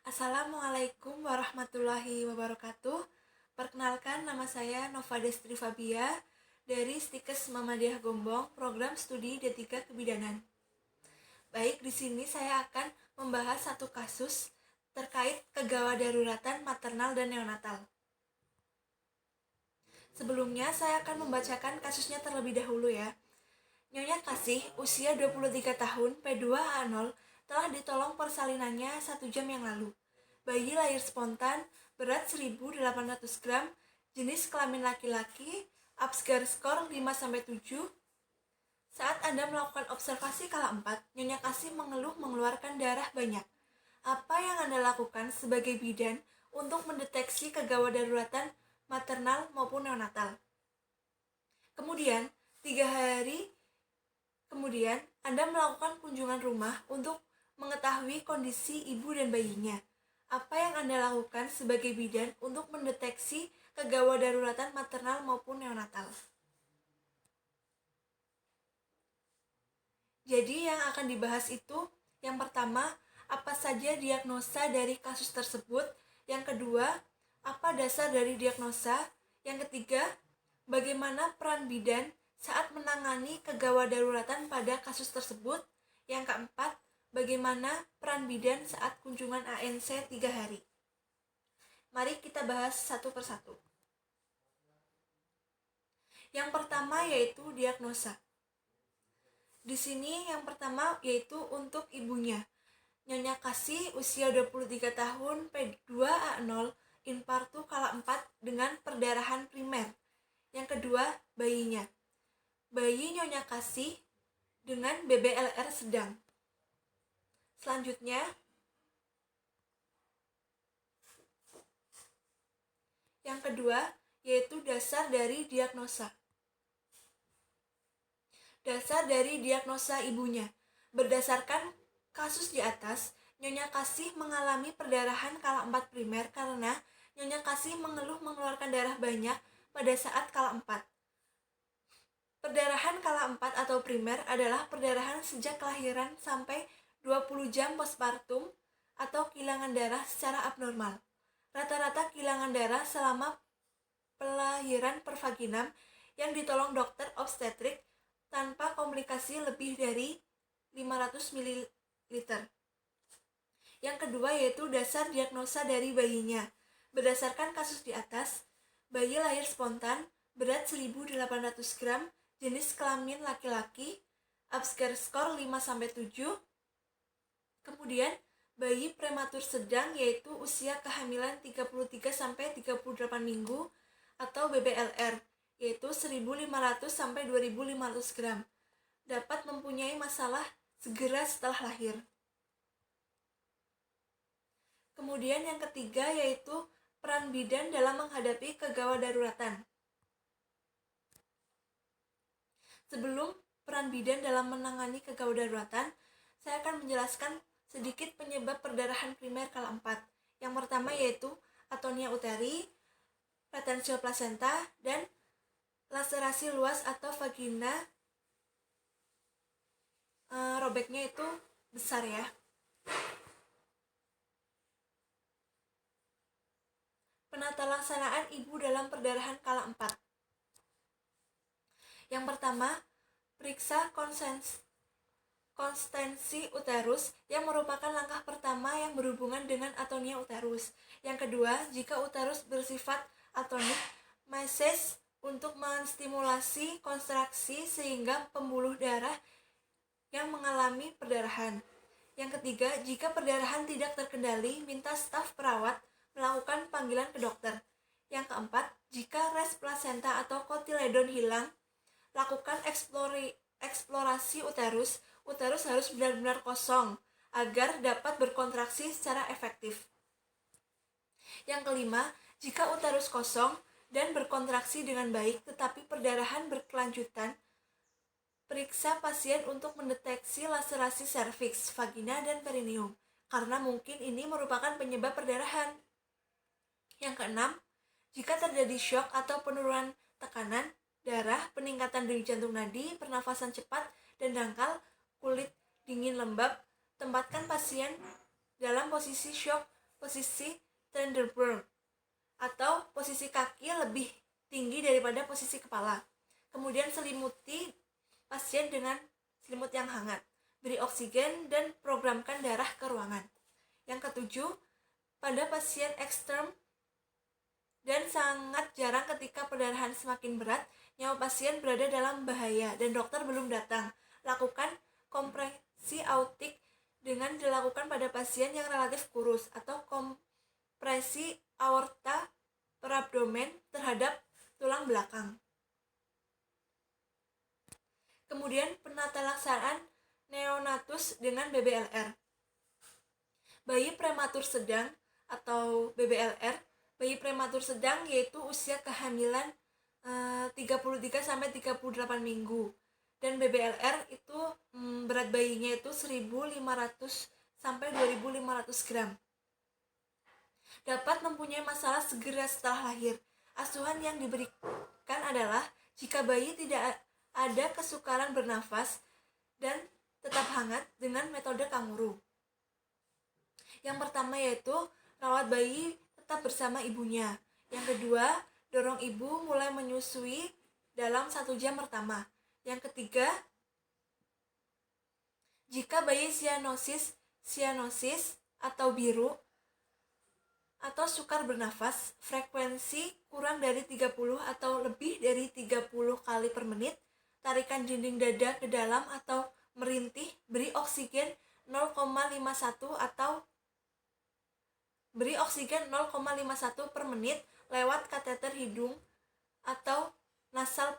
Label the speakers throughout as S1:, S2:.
S1: Assalamualaikum warahmatullahi wabarakatuh. Perkenalkan, nama saya Nova Destri Fabia dari Stikes Muhammadiyah Gombong, program studi D3 Kebidanan. Baik, di sini saya akan membahas satu kasus terkait kegawat daruratan maternal dan neonatal. Sebelumnya, saya akan membacakan kasusnya terlebih dahulu ya. Nyonya Kasih, usia 23 tahun, P2A0, telah ditolong persalinannya 1 jam yang lalu. Bayi lahir spontan, berat 1.800 gram, jenis kelamin laki-laki, Apgar skor 5-7. Saat Anda melakukan observasi kala 4, Nyonya Kasih mengeluh mengeluarkan darah banyak. Apa yang Anda lakukan sebagai bidan untuk mendeteksi kegawat daruratan maternal maupun neonatal? Kemudian, 3 hari kemudian, Anda melakukan kunjungan rumah untuk mengetahui kondisi ibu dan bayinya. Apa yang Anda lakukan sebagai bidan untuk mendeteksi kegawat daruratan maternal maupun neonatal? Jadi yang akan dibahas itu, yang pertama, apa saja diagnosa dari kasus tersebut? Yang kedua, apa dasar dari diagnosa? Yang ketiga, bagaimana peran bidan saat menangani kegawat daruratan pada kasus tersebut? Yang keempat, bagaimana peran bidan saat kunjungan ANC 3 hari? Mari kita bahas satu persatu. Yang pertama yaitu diagnosa. Di sini yang pertama yaitu untuk ibunya. Nyonya Kasih usia 23 tahun, P2A0, infartu kala 4 dengan perdarahan primer. Yang kedua, bayinya. Bayi Nyonya Kasih dengan BBLR sedang. Selanjutnya, yang kedua yaitu dasar dari diagnosa. Dasar dari diagnosa ibunya. Berdasarkan kasus di atas, Nyonya Kasih mengalami perdarahan kala 4 primer karena Nyonya Kasih mengeluh mengeluarkan darah banyak pada saat kala 4. Perdarahan kala 4 atau primer adalah perdarahan sejak kelahiran sampai 20 jam postpartum atau kehilangan darah secara abnormal. Rata-rata kehilangan darah selama pelahiran per vaginam yang ditolong dokter obstetrik tanpa komplikasi lebih dari 500 ml. Yang kedua yaitu dasar diagnosa dari bayinya. Berdasarkan kasus di atas, bayi lahir spontan, berat 1.800 gram, jenis kelamin laki-laki, Apgar skor 5-7. Kemudian, bayi prematur sedang yaitu usia kehamilan 33-38 minggu atau BBLR yaitu 1.500-2.500 gram. Dapat mempunyai masalah segera setelah lahir. Kemudian yang ketiga yaitu peran bidan dalam menghadapi kegawat daruratan. Sebelum peran bidan dalam menangani kegawat daruratan, saya akan menjelaskan sedikit penyebab perdarahan primer kala 4. Yang pertama yaitu atonia uteri, retensio plasenta, dan laserasi luas atau vagina robeknya itu besar ya. Penata laksanaan ibu dalam perdarahan kala 4. Yang pertama, periksa konstensi uterus yang merupakan langkah pertama yang berhubungan dengan atonia uterus. Yang kedua, jika uterus bersifat atonik, meses untuk menstimulasi kontraksi sehingga pembuluh darah yang mengalami perdarahan. Yang ketiga, jika perdarahan tidak terkendali, minta staf perawat melakukan panggilan ke dokter. Yang keempat, jika res plasenta atau kotiledon hilang, lakukan eksplorasi uterus. Uterus harus benar-benar kosong agar dapat berkontraksi secara efektif. Yang kelima, jika uterus kosong dan berkontraksi dengan baik tetapi perdarahan berkelanjutan, periksa pasien untuk mendeteksi laserasi serviks, vagina, dan perineum karena mungkin ini merupakan penyebab perdarahan. Yang keenam, jika terjadi syok atau penurunan tekanan darah, peningkatan denyut jantung nadi, pernafasan cepat, dan dangkal, kulit dingin lembab, tempatkan pasien dalam posisi syok posisi Trendelenburg atau posisi kaki lebih tinggi daripada posisi kepala. Kemudian selimuti pasien dengan selimut yang hangat. Beri oksigen dan programkan darah ke ruangan. Yang ketujuh, pada pasien ekstrem dan sangat jarang ketika perdarahan semakin berat, nyawa pasien berada dalam bahaya dan dokter belum datang. Lakukan kompresi aortik dengan dilakukan pada pasien yang relatif kurus atau kompresi aorta per abdomen terhadap tulang belakang. Kemudian penatalaksanaan neonatus dengan BBLR. Bayi prematur sedang atau BBLR, bayi prematur sedang yaitu usia kehamilan 33-38 minggu. Dan BBLR itu berat bayinya itu 1.500 sampai 2.500 gram. Dapat mempunyai masalah segera setelah lahir. Asuhan yang diberikan adalah jika bayi tidak ada kesukaran bernafas dan tetap hangat dengan metode kanguru. Yang pertama yaitu rawat bayi tetap bersama ibunya. Yang kedua, dorong ibu mulai menyusui dalam 1 jam pertama. Yang ketiga, jika bayi sianosis atau biru atau sukar bernafas, frekuensi kurang dari 30 atau lebih dari 30 kali per menit, tarikan dinding dada ke dalam atau merintih, beri oksigen 0,51 atau beri oksigen 0,51 per menit lewat kateter hidung atau nasal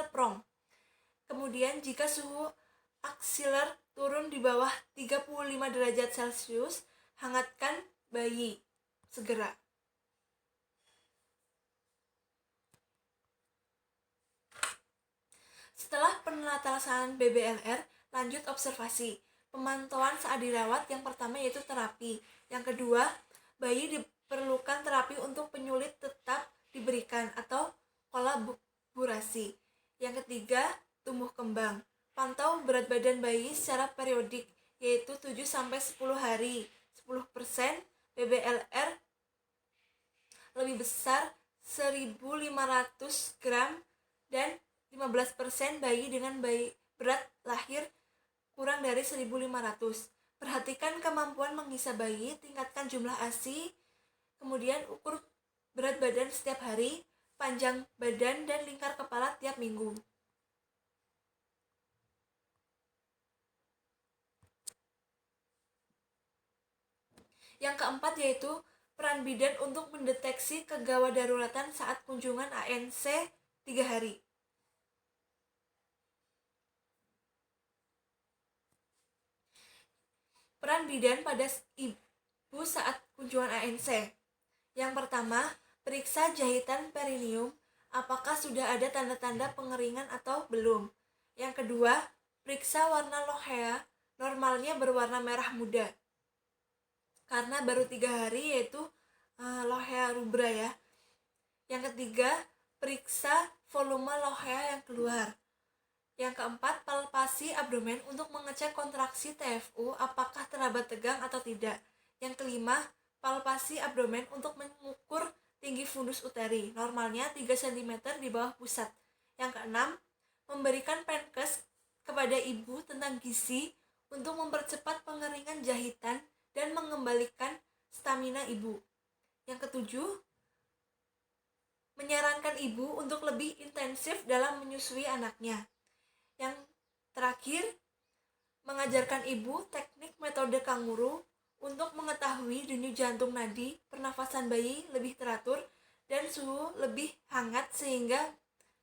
S1: prong. Kemudian jika suhu aksiler turun di bawah 35 derajat Celcius, hangatkan bayi segera. Setelah penatalaksanaan BBLR, lanjut observasi. Pemantauan saat dirawat yang pertama yaitu terapi. Yang kedua, bayi diperlukan terapi untuk penyulit tetap diberikan atau kolaborasi. Yang ketiga, tumbuh kembang. Pantau berat badan bayi secara periodik, yaitu 7-10 hari. 10% BBLR lebih besar 1.500 gram dan 15% bayi dengan berat lahir kurang dari 1.500. Perhatikan kemampuan mengisap bayi, tingkatkan jumlah ASI, kemudian ukur berat badan setiap hari, panjang badan dan lingkar kepala tiap minggu. Yang keempat yaitu peran bidan untuk mendeteksi kegawat daruratan saat kunjungan ANC 3 hari. Peran bidan pada ibu saat kunjungan ANC. Yang pertama, periksa jahitan perineum, apakah sudah ada tanda-tanda pengeringan atau belum. Yang kedua, periksa warna lohea, normalnya berwarna merah muda. Karena baru 3 hari yaitu lohea rubra ya. Yang ketiga, periksa volume lohea yang keluar. Yang keempat, palpasi abdomen untuk mengecek kontraksi TFU apakah teraba tegang atau tidak. Yang kelima, palpasi abdomen untuk mengukur tinggi fundus uteri, normalnya 3 cm di bawah pusat. Yang keenam, memberikan penkes kepada ibu tentang gizi untuk mempercepat pengeringan jahitan dan mengembalikan stamina ibu. Yang ketujuh, menyarankan ibu untuk lebih intensif dalam menyusui anaknya. Yang terakhir, mengajarkan ibu teknik metode kanguru untuk mengetahui denyut jantung nadi, pernafasan bayi lebih teratur, dan suhu lebih hangat sehingga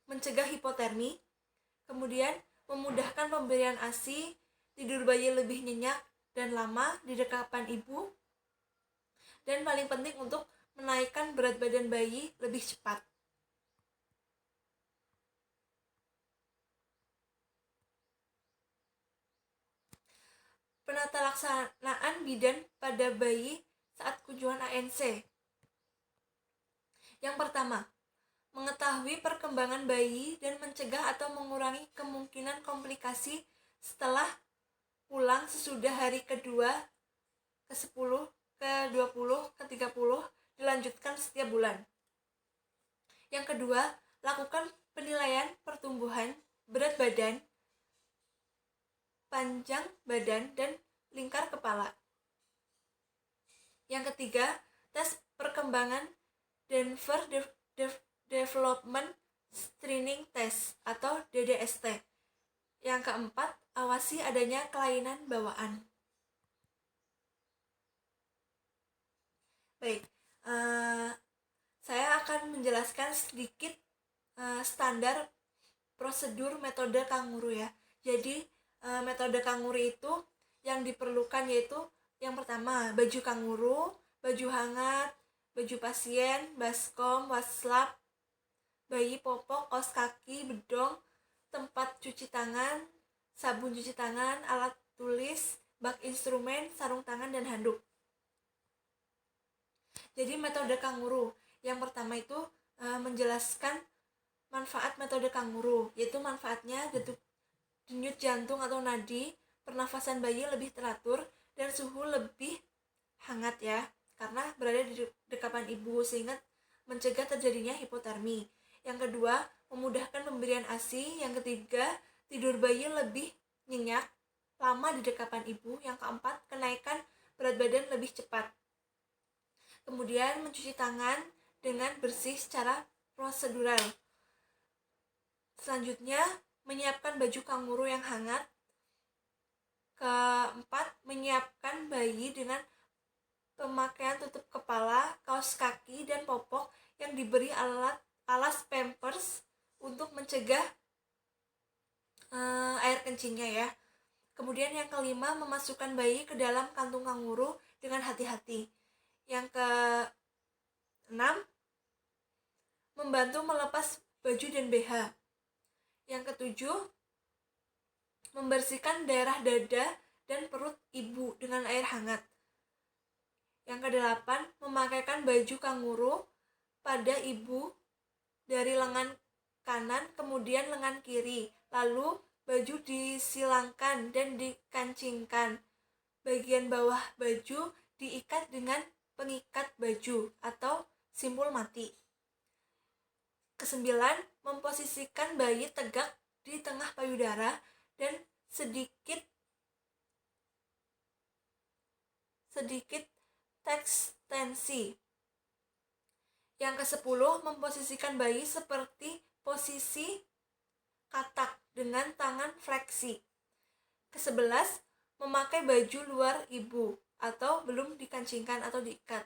S1: mencegah hipotermi. Kemudian, memudahkan pemberian ASI, tidur bayi lebih nyenyak dan lama di dekapan ibu, dan paling penting untuk menaikkan berat badan bayi lebih cepat. Penatalaksanaan bidan pada bayi saat kunjungan ANC. Yang pertama, mengetahui perkembangan bayi dan mencegah atau mengurangi kemungkinan komplikasi setelah pulang sesudah hari ke-2, ke-10, ke-20, ke-30 dilanjutkan setiap bulan. Yang kedua, lakukan penilaian pertumbuhan, berat badan, panjang badan, dan lingkar kepala. Yang ketiga, tes perkembangan Denver Development Screening Test atau DDST. Yang keempat, awasi adanya kelainan bawaan. Baik, saya akan menjelaskan sedikit standar prosedur metode kanguru ya. Jadi metode kanguru itu yang diperlukan yaitu yang pertama, baju kanguru, baju hangat, baju pasien, baskom, waslap, bayi popok, kaos kaki, bedong, tempat cuci tangan, sabun cuci tangan, alat tulis, bak instrumen, sarung tangan, dan handuk. Jadi metode kanguru yang pertama itu menjelaskan manfaat metode kanguru, yaitu manfaatnya denyut jantung atau nadi, pernafasan bayi lebih teratur, dan suhu lebih hangat ya, karena berada di dekapan ibu sehingga mencegah terjadinya hipotermi. Yang kedua, memudahkan pemberian ASI. Yang ketiga, tidur bayi lebih nyenyak lama di dekapan ibu. Yang keempat, kenaikan berat badan lebih cepat. Kemudian mencuci tangan dengan bersih secara prosedural. Selanjutnya, menyiapkan baju kanguru yang hangat. Keempat, menyiapkan bayi dengan pemakaian tutup kepala, kaos kaki, dan popok yang diberi alas pampers untuk mencegah air kencingnya ya. Kemudian yang kelima, memasukkan bayi ke dalam kantung kanguru dengan hati-hati. Yang keenam, membantu melepas baju dan BH. Yang ketujuh, membersihkan daerah dada dan perut ibu dengan air hangat. Yang kedelapan, memakaikan baju kanguru pada ibu dari lengan kanan kemudian lengan kiri, lalu baju disilangkan dan dikancingkan. Bagian bawah baju diikat dengan pengikat baju atau simpul mati. Kesembilan, memposisikan bayi tegak di tengah payudara dan sedikit ekstensi. Yang kesepuluh, memposisikan bayi seperti posisi katak dengan tangan fleksi. Kesebelas, memakai baju luar ibu atau belum dikancingkan atau diikat.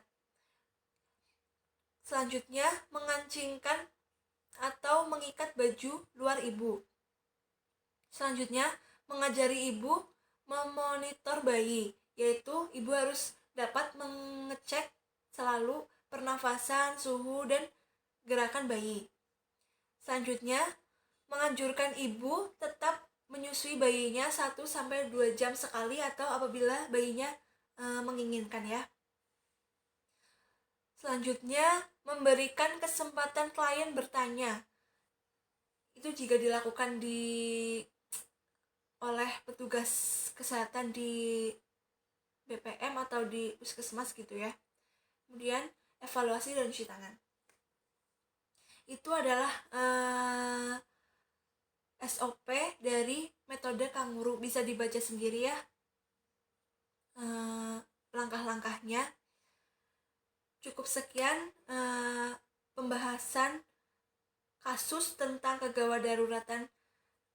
S1: Selanjutnya, mengancingkan atau mengikat baju luar ibu. Selanjutnya, mengajari ibu memonitor bayi, yaitu ibu harus dapat mengecek selalu pernafasan, suhu, dan gerakan bayi. Selanjutnya, menganjurkan ibu tetap menyusui bayinya 1-2 jam sekali atau apabila bayinya menginginkan ya. Selanjutnya, memberikan kesempatan klien bertanya. Itu jika dilakukan oleh petugas kesehatan di BPM atau di puskesmas gitu ya. Kemudian evaluasi dan cuci tangan. Itu adalah SOP dari metode kanguru. Bisa dibaca sendiri ya langkah-langkahnya. Cukup sekian pembahasan kasus tentang kegawat daruratan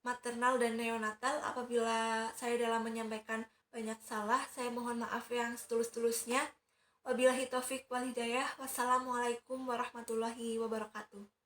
S1: maternal dan neonatal. Apabila saya dalam menyampaikan banyak salah, saya mohon maaf yang setulus-tulusnya. Wabillahi taufik wal hidayah. Wassalamualaikum warahmatullahi wabarakatuh.